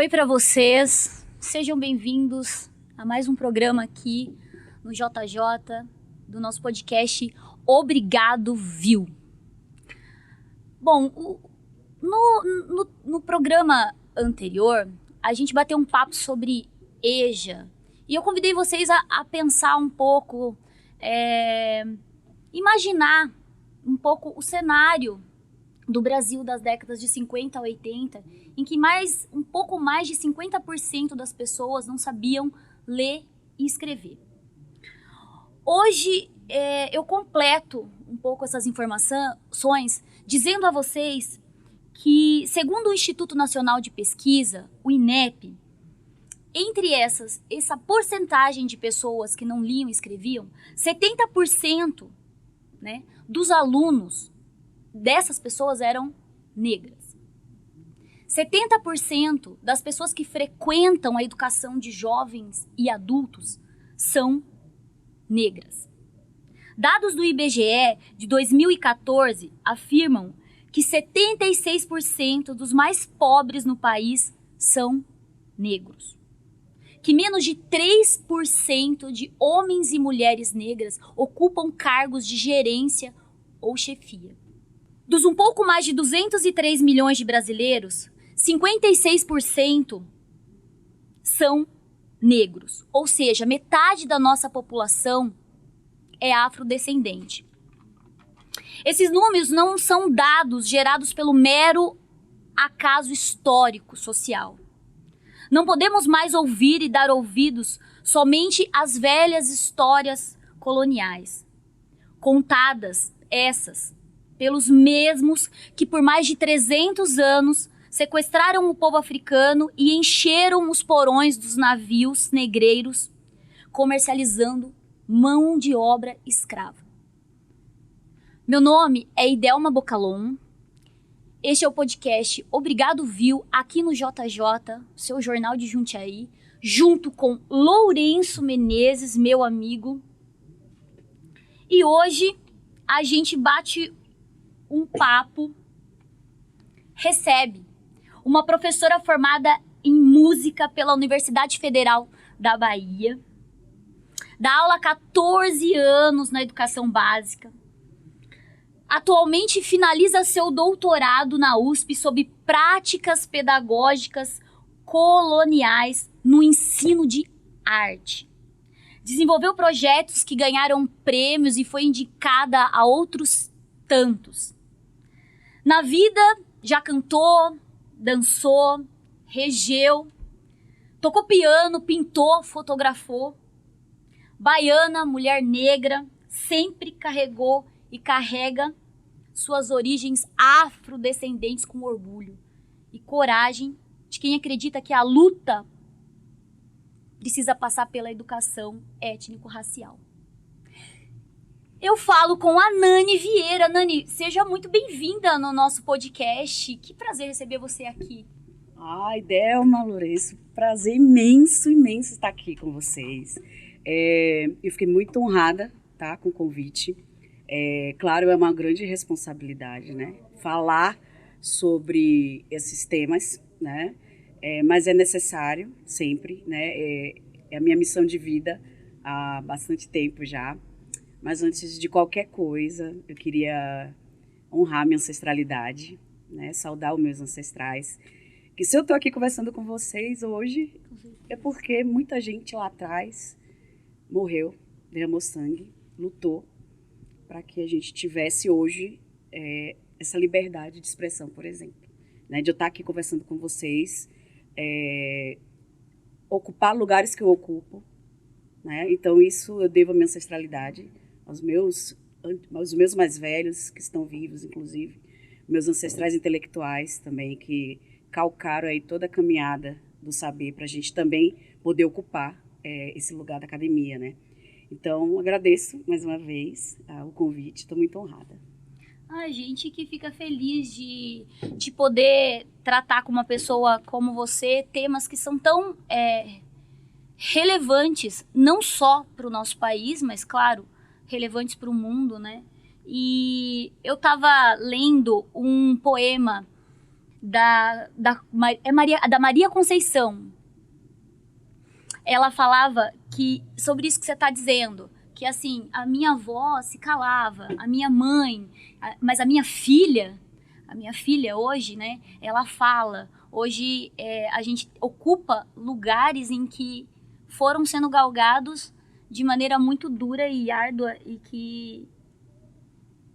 Oi para vocês, sejam bem-vindos a mais um programa aqui no JJ, do nosso podcast Obrigado Viu. Bom, no programa anterior, a gente bateu um papo sobre EJA e eu convidei vocês a pensar um pouco, imaginar um pouco o cenário do Brasil das décadas de 50 a 80, em que um pouco mais de 50% das pessoas não sabiam ler e escrever. Hoje eu completo um pouco essas informações dizendo a vocês que, segundo o Instituto Nacional de Pesquisa, o INEP, entre essa porcentagem de pessoas que não liam e escreviam, 70%, né, dos alunos dessas pessoas eram negras. 70% das pessoas que frequentam a educação de jovens e adultos são negras. Dados do IBGE de 2014 afirmam que 76% dos mais pobres no país são negros. Que menos de 3% de homens e mulheres negras ocupam cargos de gerência ou chefia. Dos um pouco mais de 203 milhões de brasileiros, 56% são negros. Ou seja, metade da nossa população é afrodescendente. Esses números não são dados gerados pelo mero acaso histórico social. Não podemos mais ouvir e dar ouvidos somente às velhas histórias coloniais, contadas essas pelos mesmos que por mais de 300 anos sequestraram o povo africano e encheram os porões dos navios negreiros, comercializando mão de obra escrava. Meu nome é Idelma Bocalon. Este é o podcast Obrigado Viu, aqui no JJ, seu jornal de Jundiaí, junto com Lourenço Menezes, meu amigo. E hoje a gente bate um papo, recebe uma professora formada em música pela Universidade Federal da Bahia, dá aula há 14 anos na educação básica, atualmente finaliza seu doutorado na USP sobre práticas pedagógicas coloniais no ensino de arte. Desenvolveu projetos que ganharam prêmios e foi indicada a outros tantos. Na vida, já cantou, dançou, regeu, tocou piano, pintou, fotografou. Baiana, mulher negra, sempre carregou e carrega suas origens afrodescendentes com orgulho e coragem de quem acredita que a luta precisa passar pela educação étnico-racial. Eu falo com a Nani Vieira. Nani, seja muito bem-vinda no nosso podcast. Que prazer receber você aqui. Ai, Delma, Lourenço, prazer imenso, imenso estar aqui com vocês. Eu fiquei muito honrada, tá, com o convite. Claro, é uma grande responsabilidade, né? Falar sobre esses temas, né? Mas é necessário sempre, né? É a minha missão de vida há bastante tempo já. Mas antes de qualquer coisa, eu queria honrar minha ancestralidade, né? Saudar os meus ancestrais. Que se eu estou aqui conversando com vocês hoje, é porque muita gente lá atrás morreu, derramou sangue, lutou para que a gente tivesse hoje essa liberdade de expressão, por exemplo. Né? De eu estar aqui conversando com vocês, ocupar lugares que eu ocupo. Né? Então isso eu devo à minha ancestralidade, aos meus mais velhos, que estão vivos, inclusive, meus ancestrais intelectuais também, que calcaram aí toda a caminhada do saber para a gente também poder ocupar esse lugar da academia, né? Então, agradeço mais uma vez o convite, estou muito honrada. A gente que fica feliz de poder tratar com uma pessoa como você temas que são tão relevantes, não só para o nosso país, mas, claro, relevantes para o mundo, né? E eu estava lendo um poema da Maria Conceição. Ela falava que, sobre isso que você está dizendo, que assim, a minha avó se calava, a minha mãe, mas a minha filha hoje, né, ela fala. Hoje a gente ocupa lugares em que foram sendo galgados de maneira muito dura e árdua, e que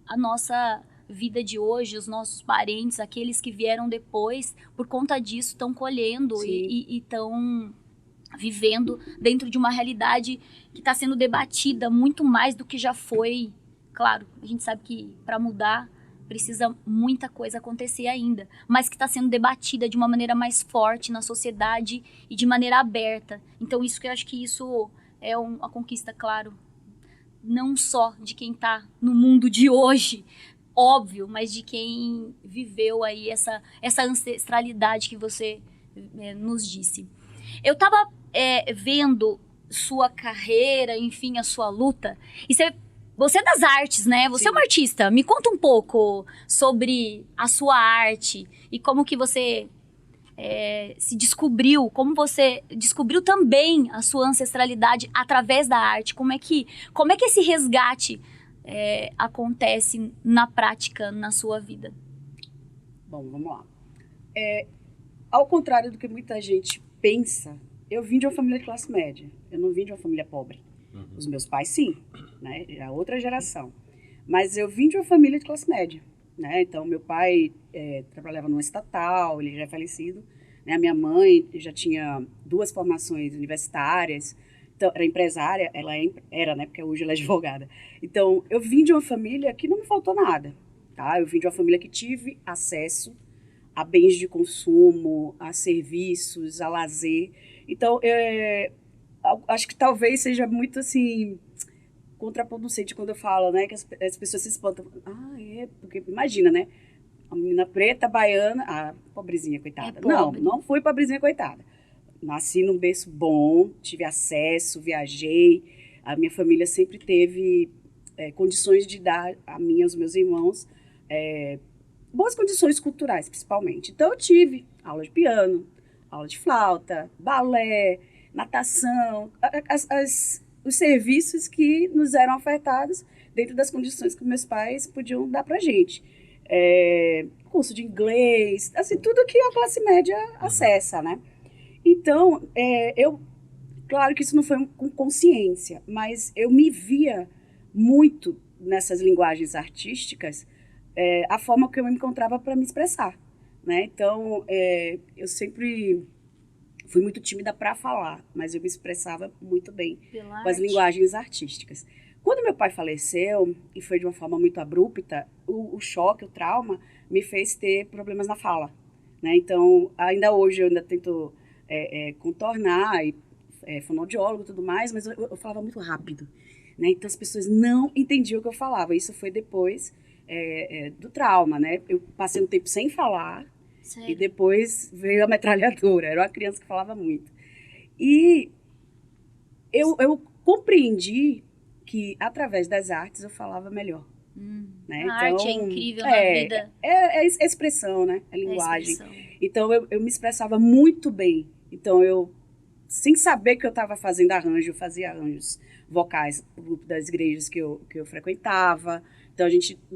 a nossa vida de hoje, os nossos parentes, aqueles que vieram depois, por conta disso, estão colhendo e estão vivendo dentro de uma realidade que está sendo debatida muito mais do que já foi. Claro, a gente sabe que para mudar precisa muita coisa acontecer ainda, mas que está sendo debatida de uma maneira mais forte na sociedade e de maneira aberta. Então isso que eu acho que isso é uma conquista, claro, não só de quem está no mundo de hoje, óbvio, mas de quem viveu aí essa ancestralidade que você nos disse. Eu estava vendo sua carreira, enfim, a sua luta, e você é das artes, né? Você é uma artista. Me conta um pouco sobre a sua arte e como que você se descobriu, como você descobriu também a sua ancestralidade através da arte. Como é que esse resgate acontece na prática, na sua vida? Bom, vamos lá. Ao contrário do que muita gente pensa, eu vim de uma família de classe média. Eu não vim de uma família pobre. Os meus pais, sim, né? É outra geração. Mas eu vim de uma família de classe média, né? Então, meu pai trabalhava numa estatal, ele já é falecido, né? A minha mãe já tinha 2 formações universitárias, então, era empresária, ela era, né? Porque hoje ela é advogada. Então, eu vim de uma família que não me faltou nada, tá? Eu vim de uma família que tive acesso a bens de consumo, a serviços, a lazer. Então, acho que talvez seja muito, assim, contraproducente quando eu falo, né? Que as pessoas se espantam. Porque imagina, né? A menina preta, baiana, pobrezinha, coitada. Não fui pobrezinha, coitada. Nasci num berço bom, tive acesso, viajei. A minha família sempre teve condições de dar a mim e aos meus irmãos boas condições culturais, principalmente. Então, eu tive aula de piano, aula de flauta, balé, natação, os serviços que nos eram ofertados dentro das condições que meus pais podiam dar pra gente. Curso de inglês, assim, tudo que a classe média acessa, né? Então, claro que isso não foi com consciência, mas eu me via muito nessas linguagens artísticas, a forma que eu me encontrava para me expressar, né? Então, eu sempre fui muito tímida para falar, mas eu me expressava muito bem com as linguagens artísticas. Quando meu pai faleceu, e foi de uma forma muito abrupta, o choque, o trauma, me fez ter problemas na fala, né? Então, ainda hoje eu ainda tento contornar, fonoaudiólogo e tudo mais, mas eu falava muito rápido, né? Então, as pessoas não entendiam o que eu falava. Isso foi depois do trauma, né? Eu passei um tempo sem falar. Sério? E depois veio a metralhadora. Era uma criança que falava muito. E eu compreendi que, através das artes, eu falava melhor. Né? A arte é incrível na vida. É expressão, né? É linguagem. Então, eu me expressava muito bem. Então, sem saber que eu estava fazendo arranjo, eu fazia arranjos vocais no grupo das igrejas que eu frequentava. Então,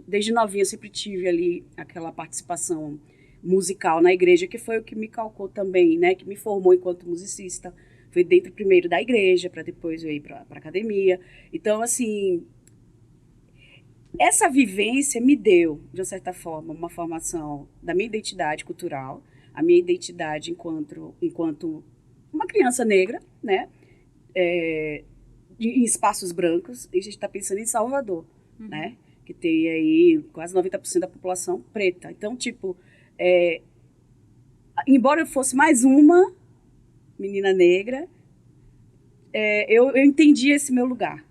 desde novinha, eu sempre tive ali aquela participação musical na igreja, que foi o que me calcou também, né? Que me formou enquanto musicista. Foi dentro primeiro da igreja, para depois eu ir para a academia. Então, assim, essa vivência me deu, de uma certa forma, uma formação da minha identidade cultural, a minha identidade enquanto uma criança negra, né? Em espaços brancos. E a gente está pensando em Salvador, né? Que tem aí quase 90% da população preta. Então, tipo, embora eu fosse mais uma menina negra, eu entendi esse meu lugar,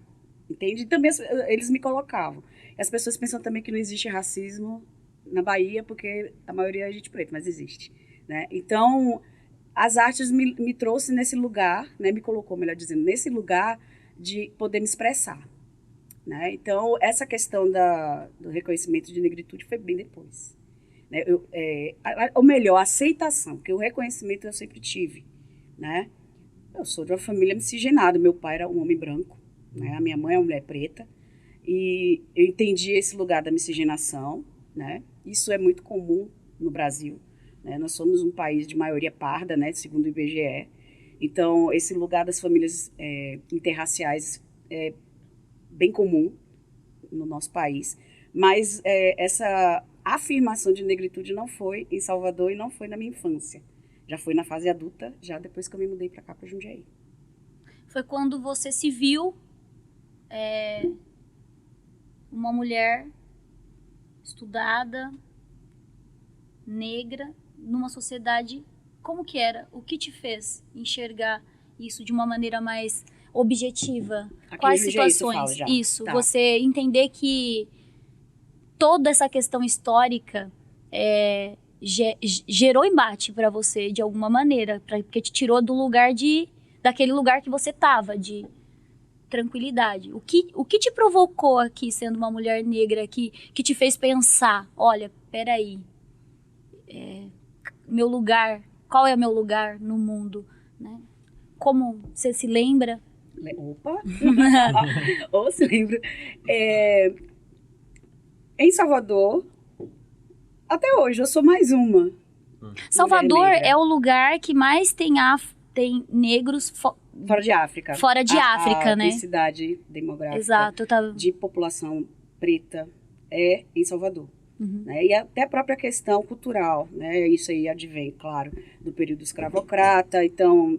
entende? E também eles me colocavam. E as pessoas pensam também que não existe racismo na Bahia, porque a maioria é gente preta, mas existe, né? Então, as artes me trouxe nesse lugar, né? Me colocou, melhor dizendo, nesse lugar de poder me expressar, né? Então, essa questão do reconhecimento de negritude foi bem depois. né? Ou melhor, a aceitação, porque o reconhecimento eu sempre tive, né? Eu sou de uma família miscigenada, meu pai era um homem branco, né? A minha mãe é uma mulher preta, e eu entendi esse lugar da miscigenação, né? Isso é muito comum no Brasil, né? Nós somos um país de maioria parda, né? Segundo o IBGE. Então, esse lugar das famílias interraciais é bem comum no nosso país. Mas essa afirmação de negritude não foi em Salvador e não foi na minha infância. Já foi na fase adulta, já depois que eu me mudei para cá, para Jundiaí. Foi quando você se viu uma mulher estudada, negra, numa sociedade, como que era? O que te fez enxergar isso de uma maneira mais objetiva? Aqui Quais em Jundiaí, situações? tu fala já. Isso, Tá. você entender que toda essa questão histórica gerou embate para você de alguma maneira, porque te tirou do lugar daquele lugar que você estava, de tranquilidade. O que te provocou aqui, sendo uma mulher negra, que te fez pensar, olha, peraí, meu lugar, qual é o meu lugar no mundo, né? Como você se lembra? Opa! Ou se lembra. Em Salvador, até hoje, eu sou mais uma. Salvador mulher negra. é o lugar que mais tem negros Fora de África. Fora de África, a né? densidade demográfica Exato, eu tava... de população preta é em Salvador. Uhum. Né? E até a própria questão cultural, né? Isso aí advém, claro, do período escravocrata. Então,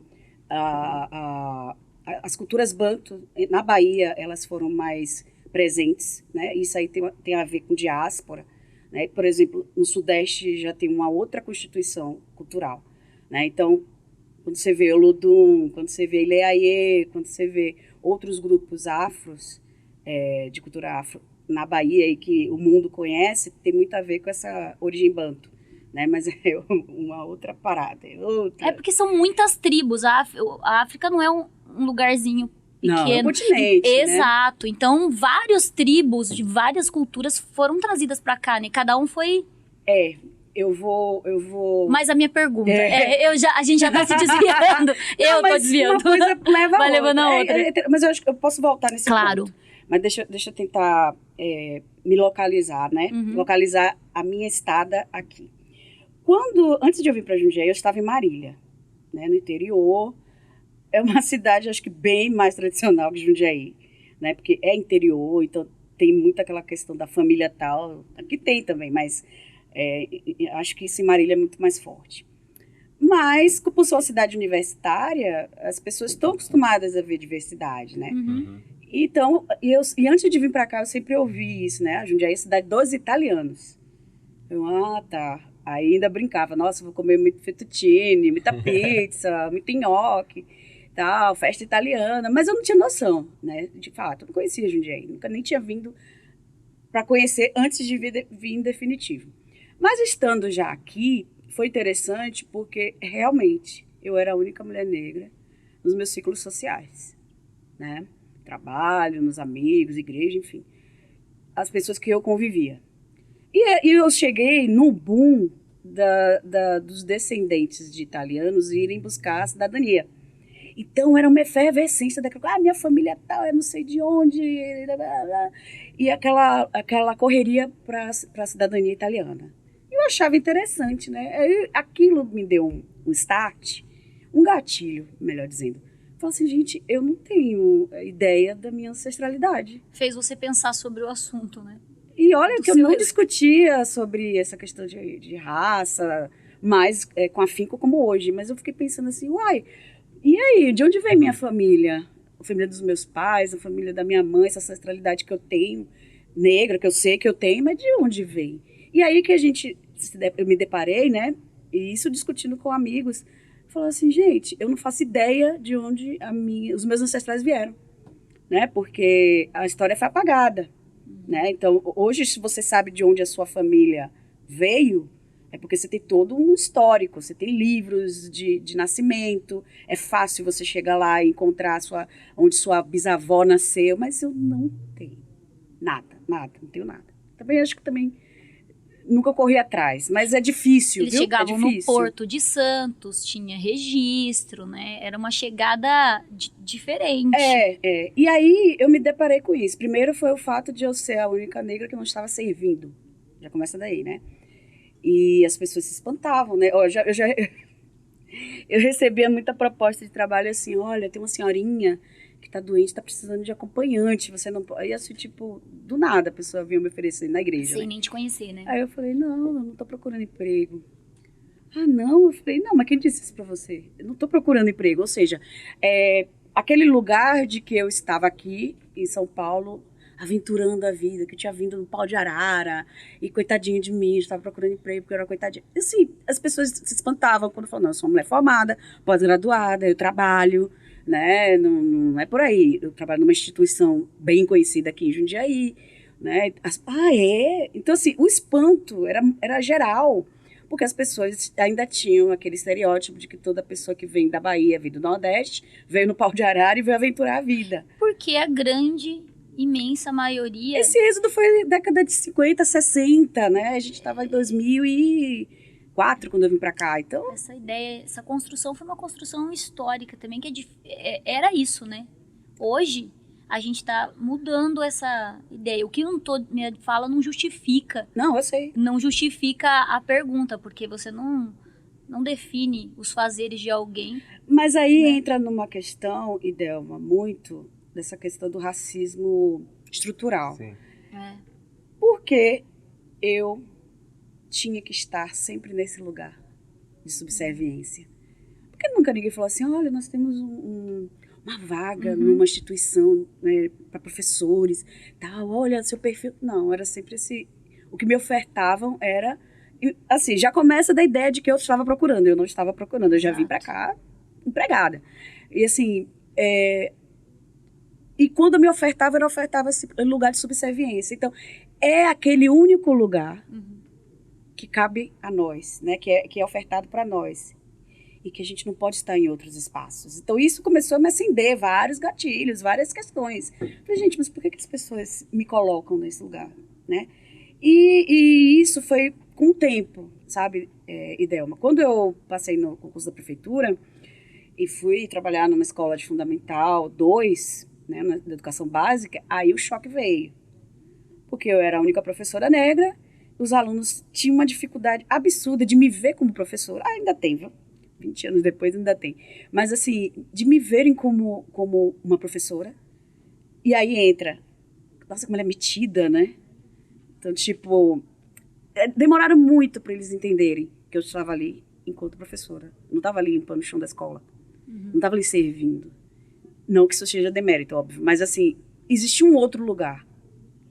as culturas banto na Bahia, elas foram mais presentes, né? Isso aí tem a ver com diáspora, né? Por exemplo, no Sudeste já tem uma outra constituição cultural, né? Então, quando você vê o Olodum, quando você vê Ileaie, quando você vê outros grupos afros, de cultura afro, na Bahia e que o mundo conhece, tem muito a ver com essa origem banto, né? Mas é uma outra parada. É porque são muitas tribos. A África não é um lugarzinho pequeno. Não, é um continente, Exato. Né? Então, várias tribos de várias culturas foram trazidas para cá, né? Cada um foi... Eu vou... Mas a minha pergunta, a gente já tá se desviando. Eu tô desviando. Uma coisa leva Vai levando a outra. Mas eu acho que eu posso voltar nesse claro. ponto. Mas deixa eu tentar me localizar, né? Uhum. Localizar a minha estada aqui. Antes de eu vir para Jundiaí, eu estava em Marília, né? No interior. É uma cidade, acho que bem mais tradicional que Jundiaí, né? Porque é interior, então tem muito aquela questão da família tal. Aqui tem também, mas acho que isso em Marília é muito mais forte. Mas, por ser uma cidade universitária, as pessoas estão acostumadas a ver diversidade, né? Uhum. Então, e antes de vir para cá, eu sempre ouvi isso, né? A Jundiaí é a cidade dos italianos. Eu, tá. Aí ainda brincava, nossa, vou comer muito fettuccine, muita pizza, muito nhoque, tal, festa italiana. Mas eu não tinha noção, né? De fato, eu não conhecia Jundiaí, nunca nem tinha vindo para conhecer antes de vir em definitivo. Mas estando já aqui, foi interessante porque realmente eu era a única mulher negra nos meus ciclos sociais, né? Trabalho, nos amigos, igreja, enfim. As pessoas que eu convivia. E eu cheguei no boom dos descendentes de italianos irem buscar a cidadania. Então, era uma efervescência daquela... minha família tal, eu não sei de onde... E aquela correria para a cidadania italiana. Eu achava interessante, né? Aquilo me deu um start, um gatilho, melhor dizendo. Falei assim, gente, eu não tenho ideia da minha ancestralidade. Fez você pensar sobre o assunto, né? E olha que eu não discutia sobre essa questão de raça, mais com afinco como hoje. Mas eu fiquei pensando assim, e aí, de onde vem minha família? A família dos meus pais, a família da minha mãe, essa ancestralidade que eu tenho, negra, que eu sei que eu tenho, mas de onde vem? E aí que eu me deparei, né? E isso discutindo com amigos. Falou assim, gente, eu não faço ideia de onde os meus ancestrais vieram, né? Porque a história foi apagada, né? Então, hoje, se você sabe de onde a sua família veio, é porque você tem todo um histórico, você tem livros de nascimento, é fácil você chegar lá e encontrar onde sua bisavó nasceu, mas eu não tenho nada, não tenho nada. Também acho que nunca corri atrás, mas é difícil, Eles viu? chegavam é no difícil. Porto de Santos, tinha registro, né? Era uma chegada diferente. E aí eu me deparei com isso. Primeiro foi o fato de eu ser a única negra que não estava servindo. Já começa daí, né? E as pessoas se espantavam, né? Eu recebia muita proposta de trabalho assim, olha, tem uma senhorinha que tá doente, tá precisando de acompanhante, você não pode... Aí assim, tipo, do nada a pessoa vinha me oferecer na igreja, Sem né? nem te conhecer, né? Aí eu falei, não, eu não tô procurando emprego. Ah, não? Eu falei, não, mas quem disse isso pra você? Eu não tô procurando emprego. Ou seja, aquele lugar de que eu estava aqui, em São Paulo, aventurando a vida, que eu tinha vindo no pau de arara, e coitadinha de mim, eu estava procurando emprego porque eu era coitadinha. E, assim, as pessoas se espantavam quando falavam, não, eu sou uma mulher formada, pós-graduada, eu trabalho, né, não é por aí. Eu trabalho numa instituição bem conhecida aqui em Jundiaí, né, Então, assim, o espanto era geral, porque as pessoas ainda tinham aquele estereótipo de que toda pessoa que vem da Bahia, vem do Nordeste, veio no pau de arara e veio aventurar a vida. Porque a grande, imensa maioria... Esse êxodo foi década de 50, 60, né? A gente estava em 2004 quando eu vim para cá, então... Essa ideia, essa construção foi uma construção histórica também, que era isso, né? Hoje, a gente está mudando essa ideia. O que minha fala não justifica. Não, eu sei. Não justifica a pergunta, porque você não define os fazeres de alguém. Mas aí entra numa questão, Idelma, muito dessa questão do racismo estrutural. Sim. Porque eu tinha que estar sempre nesse lugar de subserviência. Porque nunca ninguém falou assim, olha, nós temos uma vaga numa instituição, né, para professores, tal, olha seu perfil. Não, era sempre esse... O que me ofertavam era... Assim, já começa da ideia de que eu estava procurando. Eu não estava procurando, eu já vim para cá empregada. E assim, e quando me ofertava, eu ofertava esse lugar de subserviência. Então, é aquele único lugar que cabe a nós, né? Que é ofertado para nós. E que a gente não pode estar em outros espaços. Então, isso começou a me acender vários gatilhos, várias questões. Eu falei, gente, mas por que as pessoas me colocam nesse lugar, né? E isso foi com o tempo, sabe, Idelma? Quando eu passei no concurso da prefeitura e fui trabalhar numa escola de Fundamental 2, né, na educação básica, aí o choque veio. Porque eu era a única professora negra, os alunos tinham uma dificuldade absurda de me ver como professora. Ainda tem, viu? 20 anos depois ainda tem. Mas, assim, de me verem como uma professora. E aí entra, nossa, como ela é metida, né? Então, tipo, demoraram muito para eles entenderem que eu estava ali enquanto professora. Eu não estava ali limpando o chão da escola. Não estava ali servindo. Não que isso seja demérito, óbvio. Mas, assim, existia um outro lugar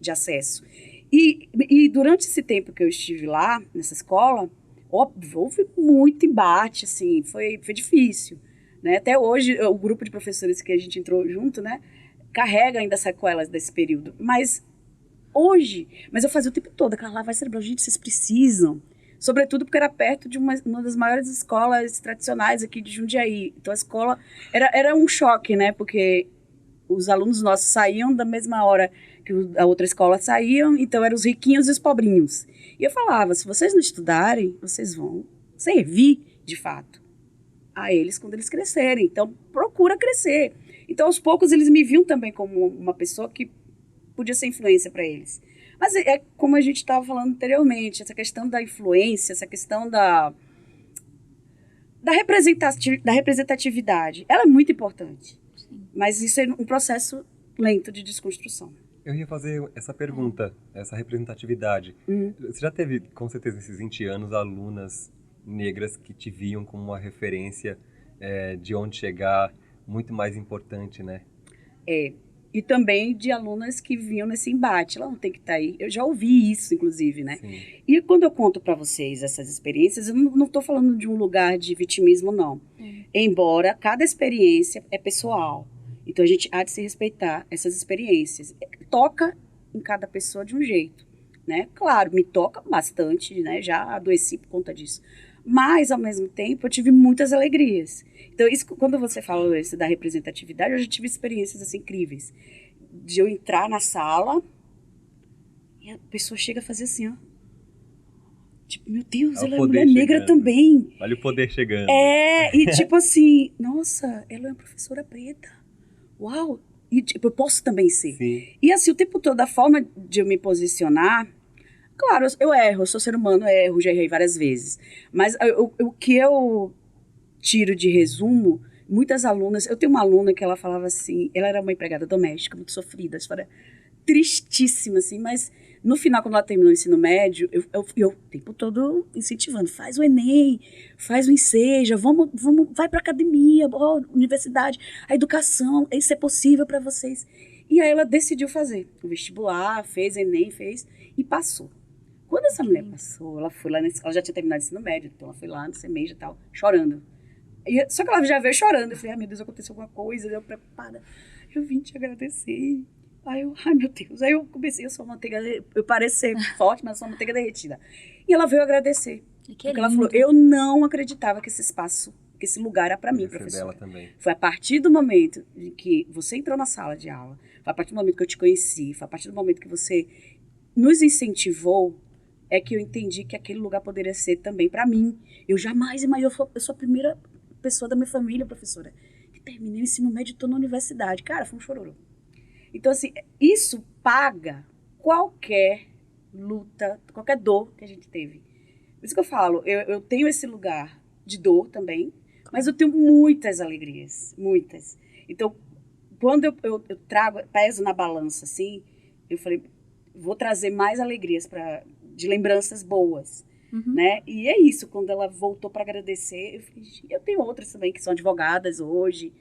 de acesso. E durante esse tempo que eu estive lá, nessa escola, óbvio, houve muito embate, assim, foi difícil, né? Até hoje, o grupo de professores que a gente entrou junto, né, carrega ainda sequelas desse período. Mas eu fazia o tempo todo aquela lavagem cerebral. Gente, vocês precisam. Sobretudo porque era perto de uma das maiores escolas tradicionais aqui de Jundiaí. Então a escola era um choque, né? Porque os alunos nossos saíam da mesma hora que a outra escola saíam, então eram os riquinhos e os pobrinhos. E eu falava, se vocês não estudarem, vocês vão servir, de fato, a eles quando eles crescerem. Então, procura crescer. Então, aos poucos, eles me viam também como uma pessoa que podia ser influência para eles. Mas é como a gente estava falando anteriormente, essa questão da influência, essa questão da representatividade, ela é muito importante. Sim. Mas isso é um processo lento de desconstrução. Eu ia fazer essa pergunta, essa representatividade. Você já teve, com certeza, nesses 20 anos, alunas negras que te viam como uma referência de onde chegar, muito mais importante, né? E também de alunas que vinham nesse embate. Ela não tem que estar aí. Eu já ouvi isso, inclusive, né? Sim. E quando eu conto para vocês essas experiências, eu não estou falando de um lugar de vitimismo, não. Embora cada experiência é pessoal. Então, a gente há de se respeitar essas experiências. Toca em cada pessoa de um jeito, né? Claro, me toca bastante, né? Já adoeci por conta disso. Mas, ao mesmo tempo, eu tive muitas alegrias. Então, isso, quando você falou isso da representatividade, eu já tive experiências assim, incríveis. De eu entrar na sala e a pessoa chega a fazer assim, ó. Tipo, meu Deus, É o ela é poder mulher negra chegando. também. Olha o poder chegando. E tipo assim, nossa, ela é uma professora preta. Uau! E tipo, eu posso também ser. Sim. E assim, o tempo todo, a forma de eu me posicionar, claro, eu erro, eu sou ser humano, eu erro, já errei várias vezes. Mas o que eu tiro de resumo, muitas alunas, eu tenho uma aluna que ela falava assim, ela era uma empregada doméstica, muito sofrida, a história tristíssima, assim, mas no final, quando ela terminou o ensino médio, eu o tempo todo incentivando, faz o Enem, faz o Enseja, vai pra academia, universidade, a educação, isso é possível para vocês. E aí ela decidiu fazer o vestibular, fez Enem, fez e passou. Quando essa mulher passou, ela foi lá, ela já tinha terminado o ensino médio, então ela foi lá no CEMEJ e tal, chorando. Só que ela já veio chorando, eu falei, ai meu Deus, aconteceu alguma coisa, eu preocupada, eu vim te agradecer. Aí eu, ai meu Deus, aí eu comecei, eu sou manteiga, eu pareço ser forte, mas eu sou manteiga derretida. E ela veio agradecer, porque ela falou, eu não acreditava que esse espaço, que esse lugar era para mim, professora. Dela também. Foi a partir do momento em que você entrou na sala de aula, foi a partir do momento que eu te conheci, foi a partir do momento que você nos incentivou, é que eu entendi que aquele lugar poderia ser também para mim. Eu jamais, eu sou a primeira pessoa da minha família, professora, que terminei o ensino médio e estou na universidade. Cara, foi um chororô. Então, assim, isso paga qualquer luta, qualquer dor que a gente teve. Por isso que eu falo, eu tenho esse lugar de dor também, mas eu tenho muitas alegrias, muitas. Então, quando eu trago, peso na balança, assim, eu falei, vou trazer mais alegrias de lembranças boas, né? E é isso, quando ela voltou para agradecer, eu falei, eu tenho outras também que são advogadas hoje,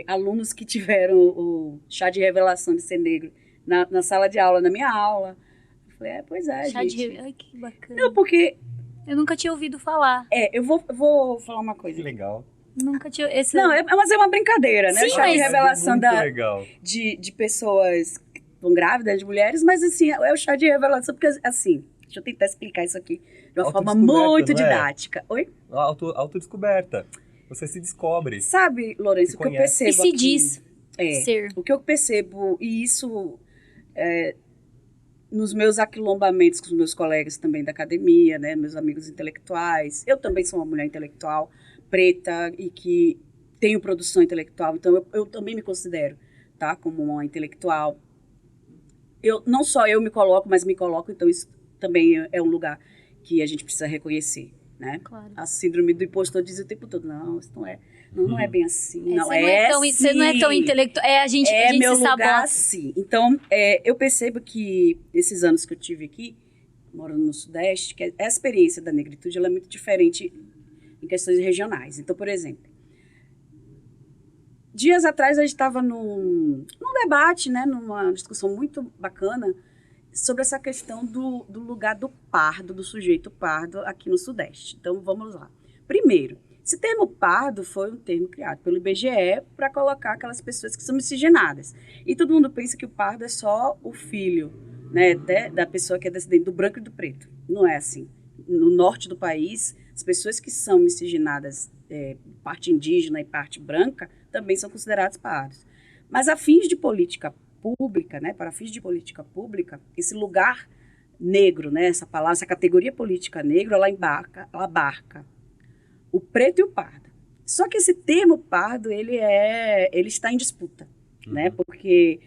alunos que tiveram o chá de revelação de ser negro na sala de aula, na minha aula. Eu falei, pois é, Chá gente. de... Ai, que bacana. Não, porque... Eu nunca tinha ouvido falar. Eu vou falar uma coisa. Que legal. Nunca tinha... Não, mas é uma brincadeira, né? Sim, o chá de mas... revelação legal. De pessoas que estão grávidas, de mulheres, mas assim, é o chá de revelação, porque assim, deixa eu tentar explicar isso aqui de uma forma muito didática. Oi? Autodescoberta. Você se descobre. Sabe, Lourenço, o que eu percebo e se aqui, diz ser. O que eu percebo, e isso nos meus aquilombamentos com os meus colegas também da academia, né, meus amigos intelectuais, eu também sou uma mulher intelectual preta e que tenho produção intelectual, então eu também me considero, tá, como uma intelectual. Não só eu me coloco, mas me coloco, então isso também é um lugar que a gente precisa reconhecer. Né? Claro. A síndrome do impostor diz o tempo todo, não, isso não é bem assim, Você não é tão intelectual, a gente meu se lugar, sabota. sim. Então, eu percebo que esses anos que eu tive aqui, morando no Sudeste, que a experiência da negritude ela é muito diferente em questões regionais. Então, por exemplo, dias atrás a gente estava num debate, né, numa discussão muito bacana, sobre essa questão do lugar do pardo, do sujeito pardo aqui no Sudeste. Então, vamos lá. Primeiro, esse termo pardo foi um termo criado pelo IBGE para colocar aquelas pessoas que são miscigenadas. E todo mundo pensa que o pardo é só o filho, né, da pessoa que é descendente do branco e do preto. Não é assim. No norte do país, as pessoas que são miscigenadas, parte indígena e parte branca, também são consideradas pardos. Mas a fins de política pública, né, para fins de política pública, esse lugar negro, né, essa palavra, essa categoria política negro, ela abarca o preto e o pardo. Só que esse termo pardo, ele está em disputa, né, porque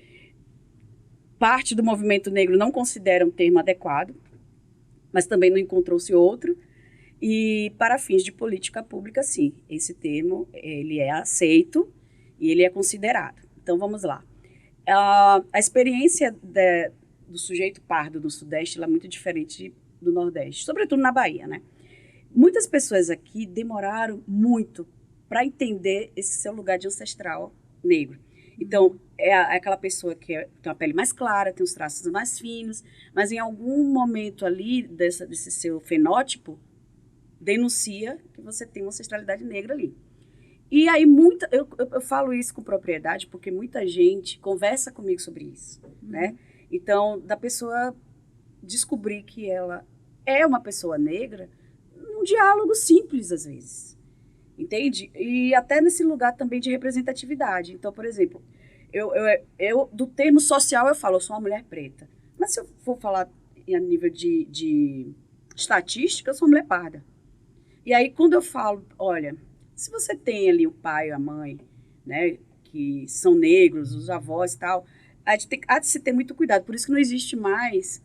parte do movimento negro não considera um termo adequado, mas também não encontrou-se outro, e para fins de política pública, sim, esse termo, ele é aceito e ele é considerado. Então, vamos lá. A experiência do sujeito pardo no Sudeste ela é muito diferente do Nordeste, sobretudo na Bahia, né? Muitas pessoas aqui demoraram muito para entender esse seu lugar de ancestral negro. Então, aquela pessoa que tem uma pele mais clara, tem os traços mais finos, mas em algum momento ali desse seu fenótipo, denuncia que você tem uma ancestralidade negra ali. E aí, eu falo isso com propriedade, porque muita gente conversa comigo sobre isso, né? Então, da pessoa descobrir que ela é uma pessoa negra, num diálogo simples, às vezes, entende? E até nesse lugar também de representatividade. Então, por exemplo, eu do termo social, eu falo, eu sou uma mulher preta. Mas se eu for falar a nível de estatística, eu sou mulher parda. E aí, quando eu falo, olha, se você tem ali o pai, a mãe, né, que são negros, os avós e tal, há de se ter muito cuidado. Por isso que não existe mais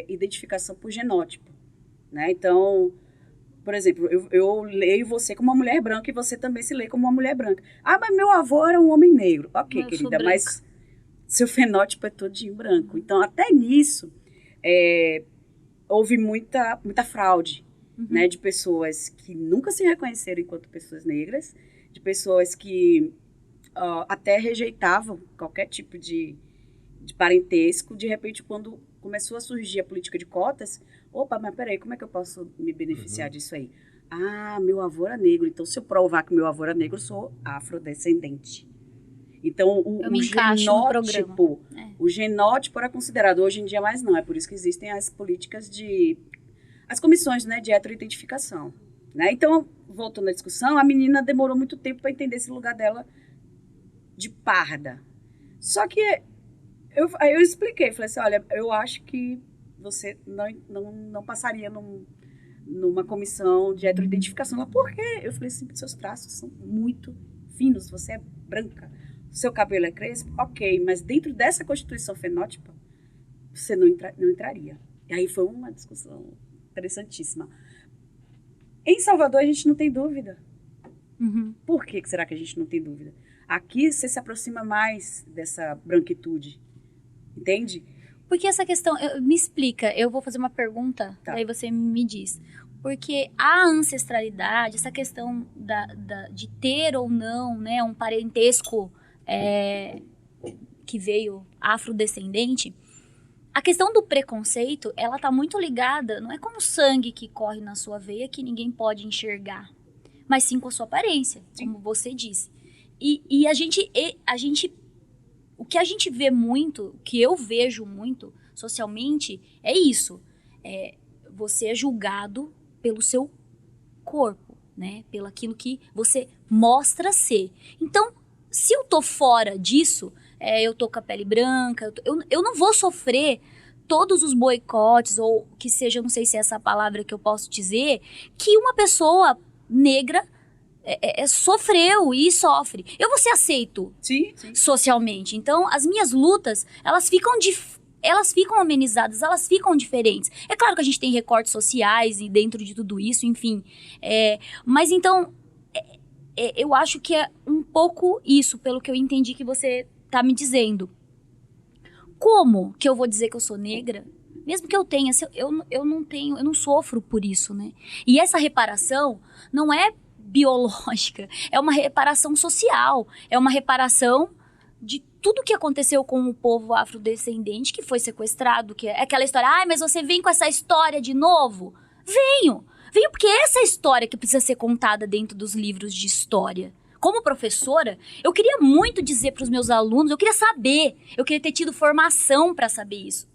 identificação por genótipo, né? Então, por exemplo, eu leio você como uma mulher branca e você também se lê como uma mulher branca. Ah, mas meu avô era um homem negro. Ok, querida, mas seu fenótipo é todinho branco. Então, até nisso, houve muita fraude, né, de pessoas que nunca se reconheceram enquanto pessoas negras, de pessoas que até rejeitavam qualquer tipo de parentesco. De repente, quando começou a surgir a política de cotas, opa, mas peraí, como é que eu posso me beneficiar disso aí? Ah, meu avô era negro, então se eu provar que meu avô era negro, eu sou afrodescendente. Então, o genótipo era considerado, hoje em dia mais não, é por isso que existem as políticas as comissões, né, de heteroidentificação, né? Então, voltando à discussão, a menina demorou muito tempo para entender esse lugar dela de parda. Só que aí eu expliquei, falei assim, olha, eu acho que você não passaria numa comissão de heteroidentificação. Ela, por quê? Eu falei assim, seus traços são muito finos, você é branca, seu cabelo é crespo, ok, mas dentro dessa constituição fenótipa, você não entraria. E aí foi uma discussão interessantíssima. Em Salvador, a gente não tem dúvida. Por que será que a gente não tem dúvida? Aqui, você se aproxima mais dessa branquitude, entende? Porque essa questão, me explica, eu vou fazer uma pergunta, daí você me diz. Porque a ancestralidade, essa questão de ter ou não, né, um parentesco que veio afrodescendente, a questão do preconceito, ela tá muito ligada, não é com o sangue que corre na sua veia que ninguém pode enxergar, mas sim com a sua aparência, como você disse. E a gente, o que a gente vê muito, o que eu vejo muito socialmente, é isso. Você é julgado pelo seu corpo, né? Pelo aquilo que você mostra ser. Então, se eu tô fora disso, eu tô com a pele branca, eu não vou sofrer todos os boicotes, ou que seja, não sei se é essa palavra que eu posso dizer, que uma pessoa negra sofreu e sofre. Eu vou ser aceito socialmente. Então, as minhas lutas, elas ficam amenizadas, elas ficam diferentes. É claro que a gente tem recortes sociais e dentro de tudo isso, enfim. Mas então, eu acho que é um pouco isso, pelo que eu entendi que você tá me dizendo. Como que eu vou dizer que eu sou negra? Mesmo que eu tenha, eu não sofro por isso, né? E essa reparação não é biológica, é uma reparação social, é uma reparação de tudo que aconteceu com o povo afrodescendente que foi sequestrado, que é aquela história, mas você vem com essa história de novo? Venho porque essa é a história que precisa ser contada dentro dos livros de história. Como professora, eu queria muito dizer para os meus alunos, eu queria ter tido formação para saber isso.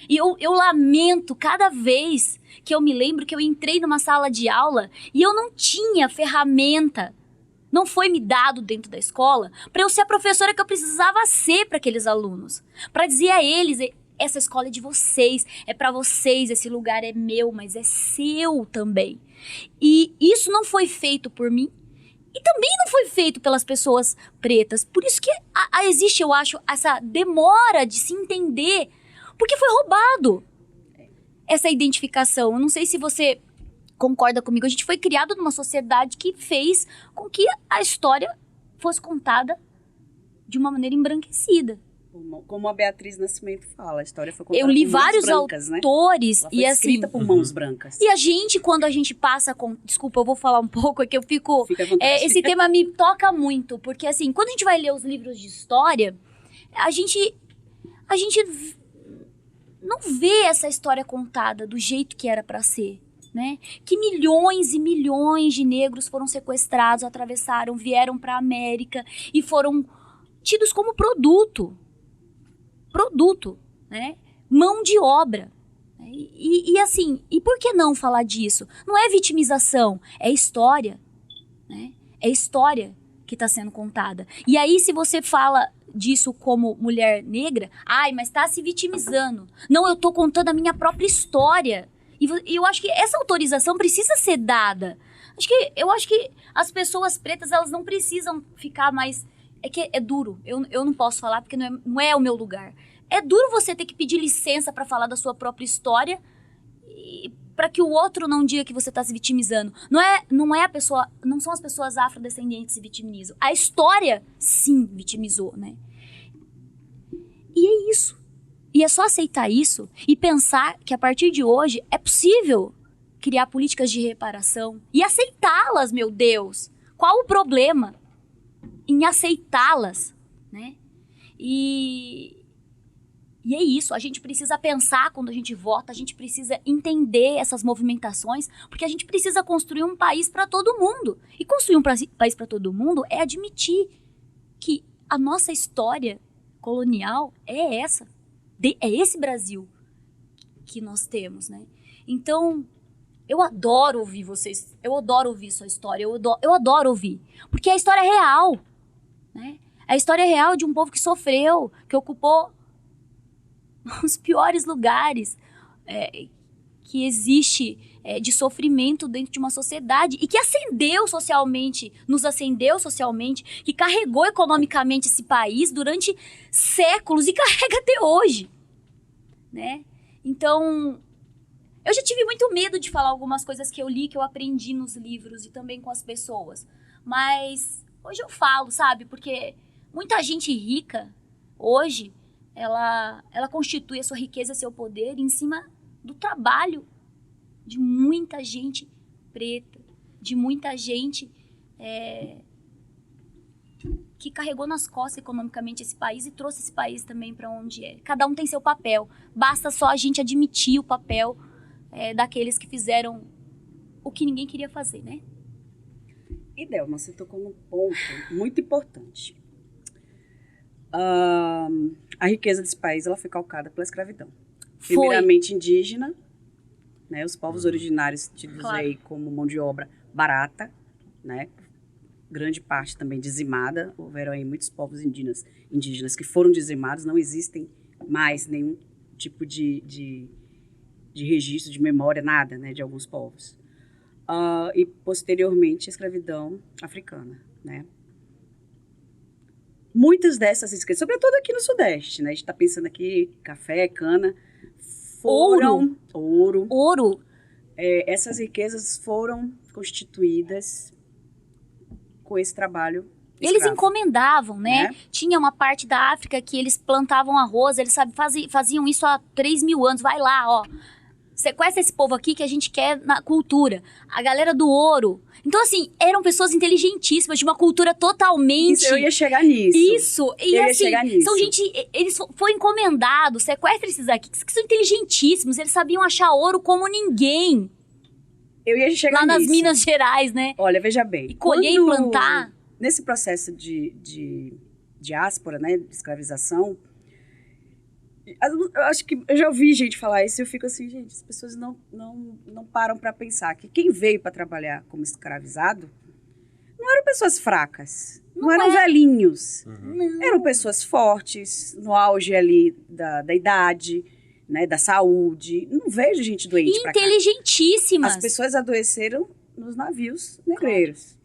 E eu lamento cada vez que eu me lembro que eu entrei numa sala de aula e eu não tinha ferramenta, não foi me dado dentro da escola para eu ser a professora que eu precisava ser para aqueles alunos. Para dizer a eles, essa escola é de vocês, é para vocês, esse lugar é meu, mas é seu também. E isso não foi feito por mim e também não foi feito pelas pessoas pretas. Por isso que existe, eu acho, essa demora de se entender, porque foi roubado essa identificação. Eu não sei se você concorda comigo. A gente foi criado numa sociedade que fez com que a história fosse contada de uma maneira embranquecida. Como a Beatriz Nascimento fala, a história foi contada por mãos brancas. Eu li vários autores, né? E assim, escrita por mãos brancas. E a gente, quando a gente passa com... Desculpa, eu vou falar um pouco, é que eu fico... Esse tema me toca muito, porque assim, quando a gente vai ler os livros de história, a gente não vê essa história contada do jeito que era para ser, né? Que milhões e milhões de negros foram sequestrados, atravessaram, vieram para a América e foram tidos como produto, né? Mão de obra. E assim, e por que não falar disso? Não é vitimização, é história, né? É história que está sendo contada. E aí, se você fala disso como mulher negra, mas está se vitimizando. Não, eu estou contando a minha própria história. E eu acho que essa autorização precisa ser dada. Eu acho que as pessoas pretas, elas não precisam ficar mais... É que é duro. Eu não posso falar porque não é o meu lugar. É duro você ter que pedir licença para falar da sua própria história para que o outro não diga que você está se vitimizando. Não são as pessoas afrodescendentes que se vitimizam. A história, sim, vitimizou, né? E é isso. E é só aceitar isso e pensar que a partir de hoje é possível criar políticas de reparação e aceitá-las, meu Deus. Qual o problema em aceitá-las, né? E é isso, a gente precisa pensar quando a gente vota, a gente precisa entender essas movimentações, porque a gente precisa construir um país para todo mundo. E construir um país para todo mundo é admitir que a nossa história colonial é essa. É esse Brasil que nós temos, né? Então, eu adoro ouvir vocês, eu adoro ouvir sua história, eu adoro ouvir. Porque a história é real, né? A história é real de um povo que sofreu, que ocupou os piores lugares que existe de sofrimento dentro de uma sociedade e que nos ascendeu socialmente, que carregou economicamente esse país durante séculos e carrega até hoje, né? Então, eu já tive muito medo de falar algumas coisas que eu li, que eu aprendi nos livros e também com as pessoas, mas hoje eu falo, sabe? Porque muita gente rica hoje, ela constitui a sua riqueza, seu poder em cima do trabalho de muita gente preta, de muita gente que carregou nas costas economicamente esse país e trouxe esse país também para onde é. Cada um tem seu papel, basta só a gente admitir o papel daqueles que fizeram o que ninguém queria fazer, né? E Delma, você tocou num ponto muito importante. A riqueza desse país ela foi calcada pela escravidão. Primeiramente indígena, né, os povos originários tidos aí como mão de obra barata, né, grande parte também dizimada. Houveram aí muitos povos indígenas que foram dizimados, não existem mais nenhum tipo de registro, de memória, nada, né, de alguns povos. E posteriormente a escravidão africana, né. Muitas dessas riquezas, sobretudo aqui no Sudeste, né? A gente está pensando aqui, café, cana, ouro. Essas riquezas foram constituídas com esse trabalho escravo. Eles encomendavam, né? Tinha uma parte da África que eles plantavam arroz, eles faziam isso há 3.000 anos. Vai lá, ó. Sequestra esse povo aqui que a gente quer na cultura. A galera do ouro. Então, assim, eram pessoas inteligentíssimas, de uma cultura totalmente... Isso, eu ia chegar nisso. Isso. E assim, são gente... Eles foram encomendados, sequestra esses aqui, que são inteligentíssimos. Eles sabiam achar ouro como ninguém. Eu ia chegar lá nas Minas Gerais, né? Olha, veja bem. E colher e plantar. Nesse processo de diáspora, né, de escravização, eu acho que eu já ouvi gente falar isso e eu fico assim, gente, as pessoas não param para pensar que quem veio para trabalhar como escravizado não eram pessoas fracas, não eram velhinhos, eram pessoas fortes, no auge ali da idade, né, da saúde. Não vejo gente doente para cá. Inteligentíssimas. As pessoas adoeceram nos navios negreiros.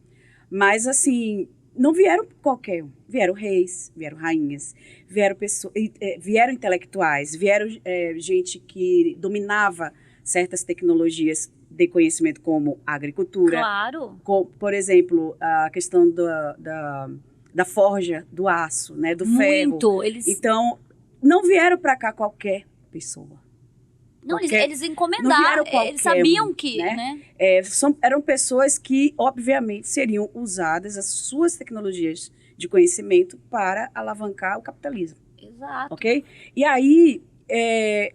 Mas assim, não vieram qualquer um. Vieram reis, vieram rainhas, vieram intelectuais, vieram gente que dominava certas tecnologias de conhecimento, como a agricultura. Claro. Por exemplo, a questão da forja, do aço, né, do ferro. Muito. Então, não vieram para cá qualquer pessoa. Não, eles encomendaram, eles sabiam que, né? Eram pessoas que, obviamente, seriam usadas as suas tecnologias de conhecimento para alavancar o capitalismo. Exato. Ok? E aí,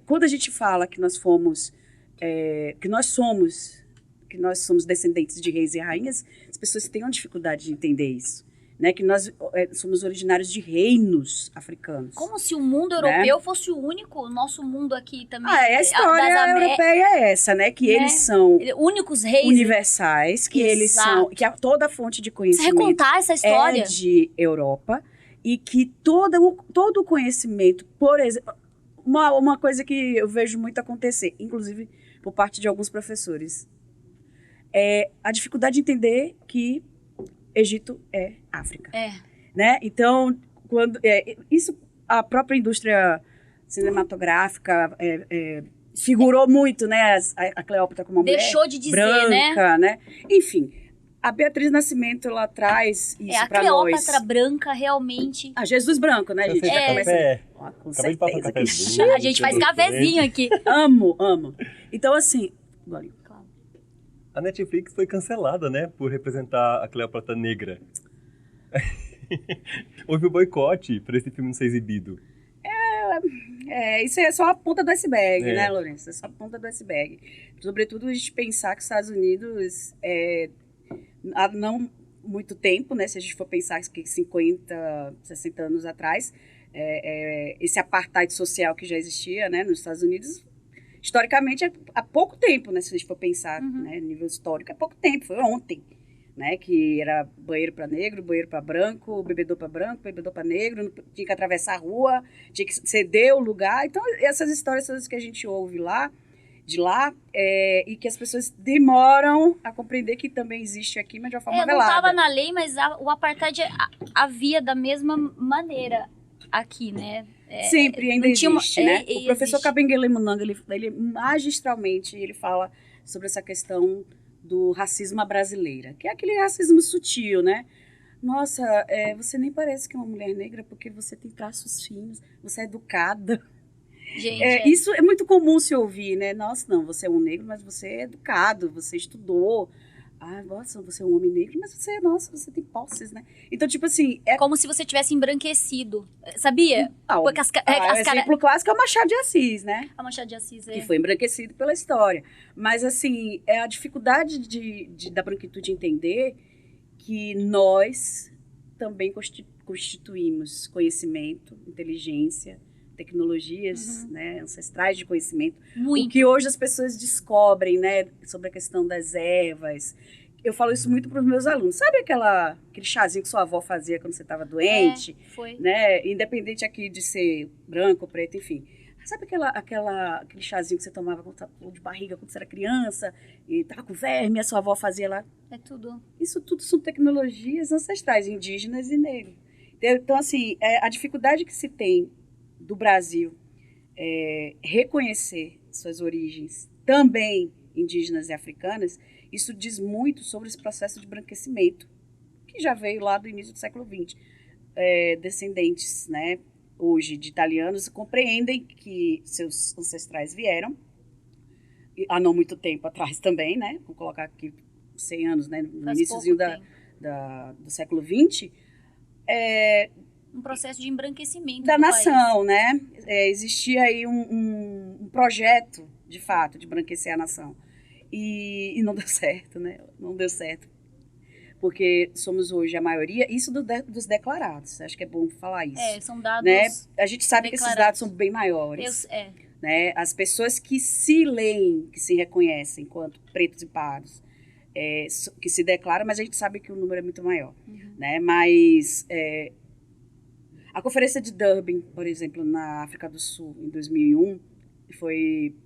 quando a gente fala que nós somos descendentes de reis e rainhas, as pessoas têm uma dificuldade de entender isso. Né, que nós somos originários de reinos africanos. Como se o mundo europeu fosse o único, o nosso mundo aqui também. A história europeia é essa, né? Que eles são únicos reis universais, que eles são, que toda a fonte de conhecimento recontar essa história é de Europa e que todo o conhecimento, por exemplo, uma coisa que eu vejo muito acontecer, inclusive por parte de alguns professores. A dificuldade de entender que Egito é África. Né? Então, isso a própria indústria cinematográfica figurou muito, né? A Cleópatra como uma mulher deixou de dizer, branca, né? Enfim, a Beatriz Nascimento, ela traz isso para nós. A Cleópatra branca realmente... Jesus branco, né, gente? Café. Com Acabei de passar certeza. café. A gente faz cafezinho aqui. Amo. Então, assim... A Netflix foi cancelada, né? Por representar a Cleópatra negra. Houve um boicote para esse filme não ser exibido. Isso é só a ponta do iceberg, né, Lourenço? É só a ponta do iceberg. Sobretudo a gente pensar que os Estados Unidos, há não muito tempo, né, se a gente for pensar que 50, 60 anos atrás, esse apartheid social que já existia, né, nos Estados Unidos, historicamente, há pouco tempo, né, se a gente for pensar, né, nível histórico, é pouco tempo, foi ontem. Né, que era banheiro para negro, banheiro para branco, bebedor para branco, bebedor para negro, tinha que atravessar a rua, tinha que ceder o lugar. Então, essas histórias todas que a gente ouve de lá, e que as pessoas demoram a compreender que também existe aqui, mas de uma forma velada. Não estava na lei, mas o apartheid havia da mesma maneira aqui, né? Sempre ainda existe, né? O professor existe. Kabengele Munanga, ele magistralmente, ele fala sobre essa questão do racismo à brasileira, que é aquele racismo sutil, né? Nossa, você nem parece que é uma mulher negra porque você tem traços finos, você é educada. Gente, isso é muito comum se ouvir, né? Nossa, não, você é um negro, mas você é educado, você estudou. Ah, nossa, você é um homem negro, mas você tem posses, né? Então, tipo assim... como se você tivesse embranquecido, sabia? Porque o exemplo clássico é o Machado de Assis, né? A Machado de Assis, que foi embranquecido pela história. Mas, assim, é a dificuldade da branquitude entender que nós também constituímos conhecimento, inteligência, tecnologias, né, ancestrais de conhecimento. Muito. O que hoje as pessoas descobrem, né, sobre a questão das ervas. Eu falo isso muito para os meus alunos. Sabe aquele chazinho que sua avó fazia quando você estava doente? Foi. Né? Independente aqui de ser branco, preto, enfim. Sabe aquele chazinho que você tomava de barriga quando você era criança e estava com verme, a sua avó fazia lá? É tudo. Isso tudo são tecnologias ancestrais, indígenas e negros. Então, assim, a dificuldade que se tem do Brasil reconhecer suas origens também indígenas e africanas, isso diz muito sobre esse processo de embranquecimento, que já veio lá do início do século XX. Descendentes, né, hoje de italianos compreendem que seus ancestrais vieram, há não muito tempo atrás também, né, vou colocar aqui 100 anos, né, no iníciozinho do século XX, um processo de embranquecimento da nação, país. Né? Existia aí um projeto, de fato, de embranquecer a nação. E não deu certo, né? Não deu certo. Porque somos hoje a maioria, isso dos declarados. Acho que é bom falar isso. São dados, né? A gente sabe que esses dados são bem maiores. Né? As pessoas que se leem, que se reconhecem enquanto pretos e pardos, que se declaram, mas a gente sabe que o número é muito maior. Né? Mas a Conferência de Durban, por exemplo, na África do Sul, em 2001, foi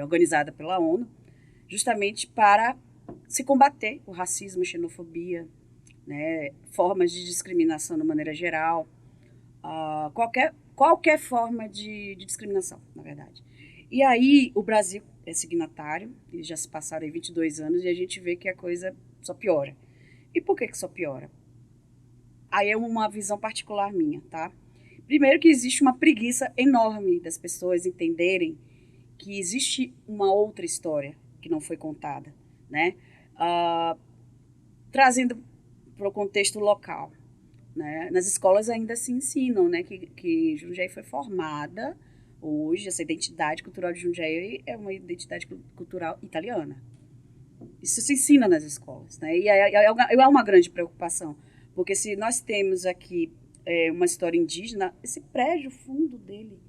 organizada pela ONU, justamente para se combater o racismo, a xenofobia, né? Formas de discriminação de maneira geral, qualquer forma de discriminação, na verdade. E aí o Brasil é signatário, e já se passaram aí 22 anos, e a gente vê que a coisa só piora. E por que só piora? Aí é uma visão particular minha, tá? Primeiro que existe uma preguiça enorme das pessoas entenderem que existe uma outra história que não foi contada, né? Trazendo para o contexto local, né? Nas escolas ainda se ensinam, né, que Jundiaí foi formada hoje, essa identidade cultural de Jundiaí é uma identidade cultural italiana. Isso se ensina nas escolas, né? E é uma grande preocupação. Porque se nós temos aqui uma história indígena, esse prédio, o fundo dele,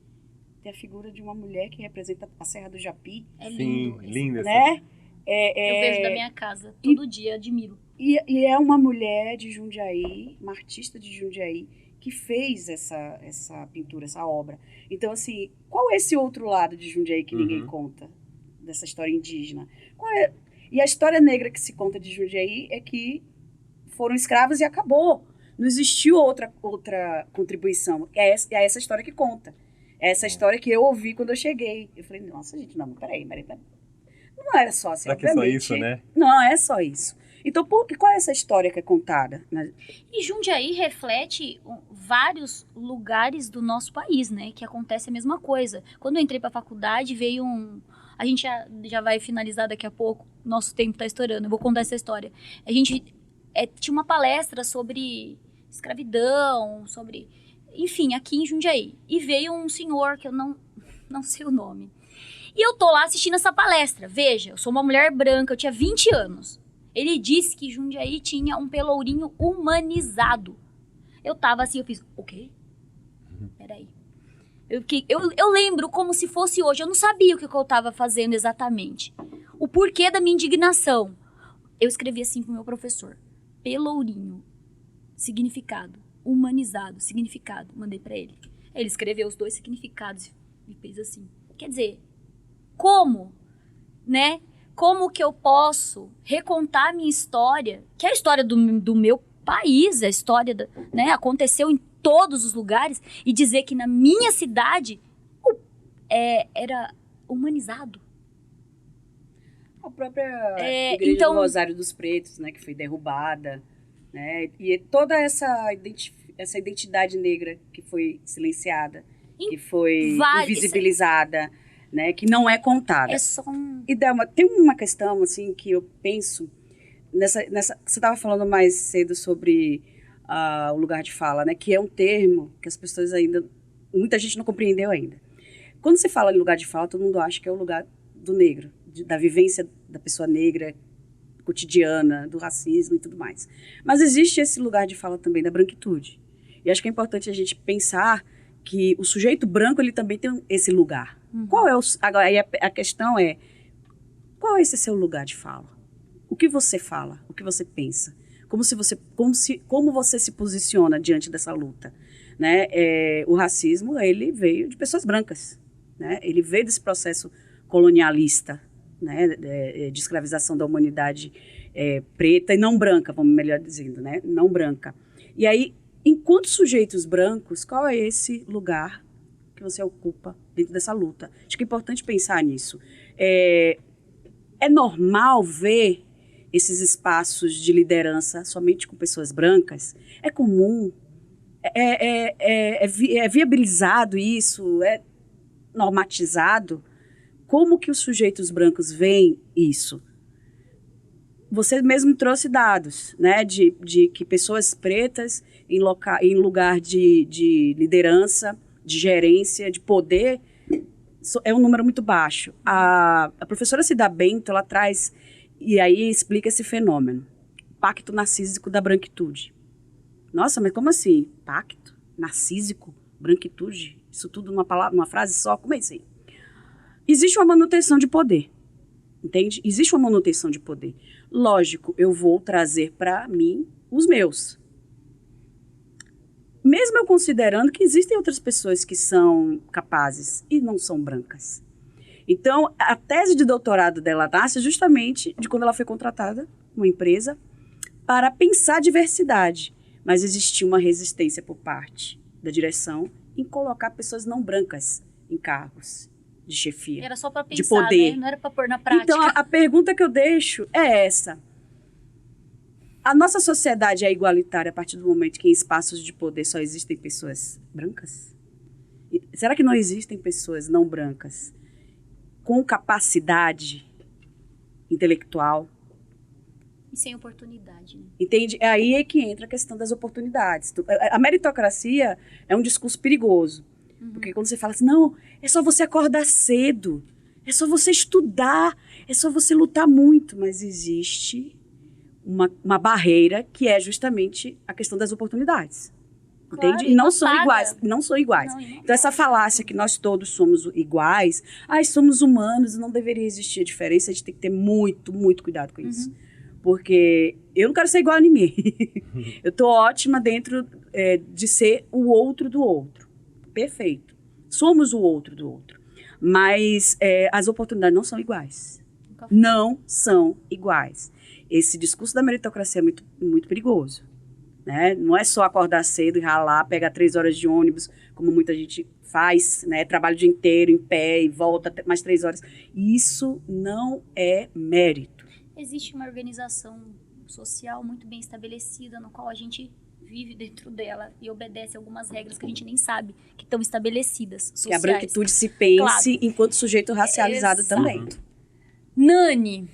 tem a figura de uma mulher que representa a Serra do Japi. É lindo. Sim, linda. Né? Eu vejo da minha casa, todo dia, admiro. E é uma mulher de Jundiaí, uma artista de Jundiaí, que fez essa pintura, essa obra. Então, assim, qual é esse outro lado de Jundiaí que ninguém conta? dessa história indígena. E a história negra que se conta de Jundiaí é que foram escravos e acabou. Não existiu outra contribuição. É essa história que conta. É essa história que eu ouvi quando eu cheguei. Eu falei, nossa, gente, não, peraí, Marita. Não era só assim, Será que é só isso, né? Não é só isso. Então, qual é essa história que é contada? E Jundiaí reflete vários lugares do nosso país, né? Que acontece a mesma coisa. Quando eu entrei pra faculdade, veio A gente já vai finalizar daqui a pouco. Nosso tempo tá estourando. Eu vou contar essa história. A gente tinha uma palestra sobre escravidão, sobre... Enfim, aqui em Jundiaí. E veio um senhor que eu não sei o nome. E eu tô lá assistindo essa palestra. Veja, eu sou uma mulher branca, eu tinha 20 anos. Ele disse que Jundiaí tinha um pelourinho humanizado. Eu tava assim, eu fiz, o quê? Peraí. Eu lembro como se fosse hoje. Eu não sabia o que eu tava fazendo exatamente. O porquê da minha indignação. Eu escrevi assim pro meu professor. Pelourinho. Significado. Humanizado. Significado. Mandei pra ele. Ele escreveu os 2 significados e fez assim. Quer dizer, como, né? Como que eu posso recontar a minha história, que é a história do meu país, a história, né, aconteceu em todos os lugares, e dizer que na minha cidade era humanizado. A própria Igreja do Rosário dos Pretos, né, que foi derrubada, né, e toda essa identidade negra que foi silenciada, que foi invisibilizada, né, que não é contada. É só E tem uma questão assim que eu penso nessa você estava falando mais cedo sobre o lugar de fala, né, que é um termo que as pessoas muita gente não compreendeu ainda. Quando se fala em lugar de fala, todo mundo acha que é o lugar do negro, da vivência da pessoa negra cotidiana, do racismo e tudo mais. Mas existe esse lugar de fala também da branquitude. E acho que é importante a gente pensar que o sujeito branco, ele também tem esse lugar. Qual é agora, aí a questão é, qual é esse seu lugar de fala? O que você fala? O que você pensa? Como você se posiciona diante dessa luta? Né? O racismo, ele veio de pessoas brancas. Né? Ele veio desse processo colonialista, né? De escravização da humanidade preta e não branca, vamos melhor dizendo, né? Não branca. E aí, enquanto sujeitos brancos, qual é esse lugar que você ocupa dentro dessa luta? Acho que é importante pensar nisso. É normal ver esses espaços de liderança somente com pessoas brancas? É comum? É viabilizado isso? É normatizado? Como que os sujeitos brancos veem isso? Você mesmo trouxe dados, né, de que pessoas pretas em lugar de liderança, de gerência, de poder, é um número muito baixo. A professora Cida Bento, ela traz, e aí explica esse fenômeno, pacto narcísico da branquitude. Nossa, mas como assim? Pacto narcísico, branquitude? Isso tudo numa frase só? Como é isso aí? Existe uma manutenção de poder, entende? Existe uma manutenção de poder. Lógico, eu vou trazer para mim os meus. Mesmo eu considerando que existem outras pessoas que são capazes e não são brancas. Então, a tese de doutorado dela nasce justamente de quando ela foi contratada, uma empresa, para pensar diversidade. Mas existia uma resistência por parte da direção em colocar pessoas não brancas em cargos de chefia, era só para pensar, de poder. Né? Não era para pôr na prática. Então, a pergunta que eu deixo é essa. A nossa sociedade é igualitária a partir do momento que em espaços de poder só existem pessoas brancas? Será que não existem pessoas não brancas com capacidade intelectual? E sem oportunidade, né? Entende? É aí é que entra a questão das oportunidades. A meritocracia é um discurso perigoso. Porque quando você fala assim, não, é só você acordar cedo, é só você estudar, é só você lutar muito. Mas existe uma barreira que é justamente a questão das oportunidades. Claro, entende? E não são paga. iguais. Não são iguais. Não. Então, essa falácia que nós todos somos iguais, somos humanos e não deveria existir a diferença, a gente tem que ter muito, muito cuidado com isso. Porque eu não quero ser igual a ninguém. Eu estou ótima dentro de ser o outro do outro. Perfeito. Somos o outro do outro. Mas as oportunidades não são iguais. Nunca foi. Não são iguais. Esse discurso da meritocracia é muito, muito perigoso. Né? Não é só acordar cedo e ralar, pegar 3 horas de ônibus, como muita gente faz, né? Trabalha o dia inteiro em pé e volta mais 3 horas. Isso não é mérito. Existe uma organização social muito bem estabelecida, no qual a gente vive dentro dela e obedece algumas regras que a gente nem sabe que estão estabelecidas, sociais. Que a branquitude se pense Claro. enquanto sujeito racializado Exato. também. Nani,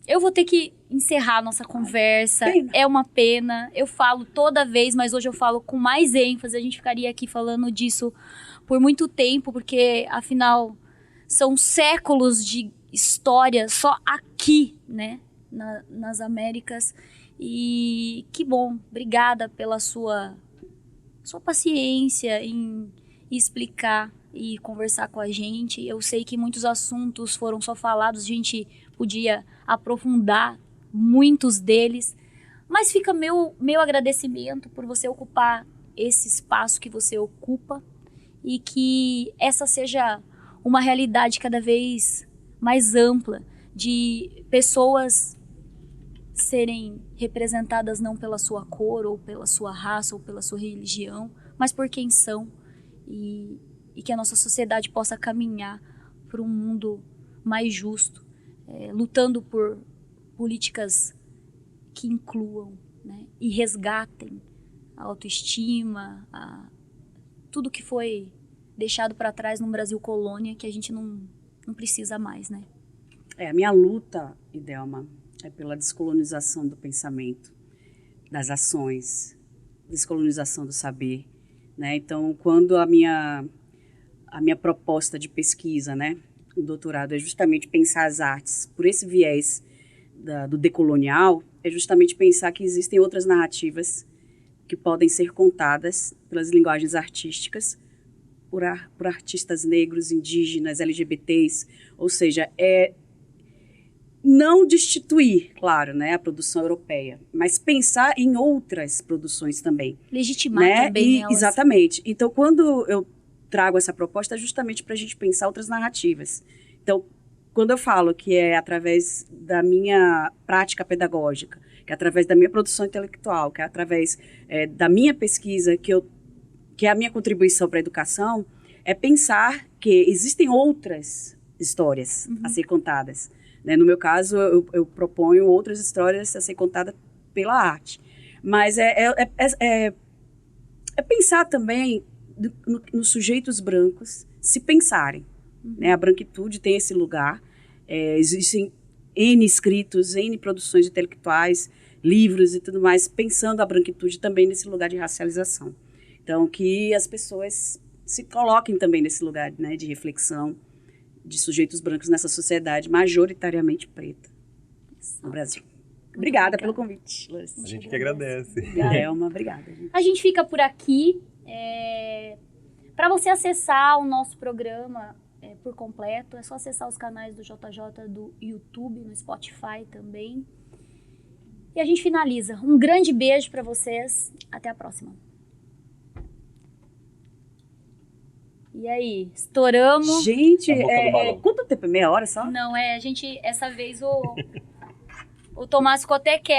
eu vou ter que encerrar a nossa conversa. Pena. É uma pena. Eu falo toda vez, mas hoje eu falo com mais ênfase. A gente ficaria aqui falando disso por muito tempo, porque, afinal, são séculos de história só aqui, né? Nas Américas. E que bom. Obrigada pela sua paciência em explicar e conversar com a gente. Eu sei que muitos assuntos foram só falados, a gente podia aprofundar muitos deles, mas fica meu agradecimento por você ocupar esse espaço que você ocupa e que essa seja uma realidade cada vez mais ampla de pessoas serem representadas não pela sua cor ou pela sua raça ou pela sua religião, mas por quem são e que a nossa sociedade possa caminhar para um mundo mais justo, lutando por políticas que incluam, né, e resgatem a autoestima, tudo que foi deixado para trás no Brasil colônia, que a gente não precisa mais, né? A minha luta, Idelma, é pela descolonização do pensamento, das ações, descolonização do saber, né? Então, quando a minha proposta de pesquisa, né, o doutorado, é justamente pensar as artes por esse viés do decolonial, é justamente pensar que existem outras narrativas que podem ser contadas pelas linguagens artísticas por artistas negros, indígenas, LGBTs, ou seja, não destituir, claro, né, a produção europeia, mas pensar em outras produções também. Legitimar, né? também elas. Exatamente. Então, quando eu trago essa proposta, é justamente para a gente pensar outras narrativas. Então, quando eu falo que é através da minha prática pedagógica, que é através da minha produção intelectual, que é através da minha pesquisa, que é a minha contribuição para a educação, é pensar que existem outras histórias a ser contadas. Né? No meu caso, eu proponho outras histórias a ser contadas pela arte. Mas é pensar também nos sujeitos brancos se pensarem. Né? A branquitude tem esse lugar. Existem N escritos, N produções intelectuais, livros e tudo mais, pensando a branquitude também nesse lugar de racialização. Então, que as pessoas se coloquem também nesse lugar, né, de reflexão de sujeitos brancos nessa sociedade majoritariamente preta no Brasil. Obrigada pelo convite, Larissa. A gente que agradece. Elma, obrigada. A gente fica por aqui. Para você acessar o nosso programa por completo, é só acessar os canais do JJ do YouTube, no Spotify também. E a gente finaliza. Um grande beijo para vocês. Até a próxima. E aí, estouramos. Gente, A boca do balão. quanto tempo? Meia hora só? Não, a gente, essa vez o Tomás ficou até quieto.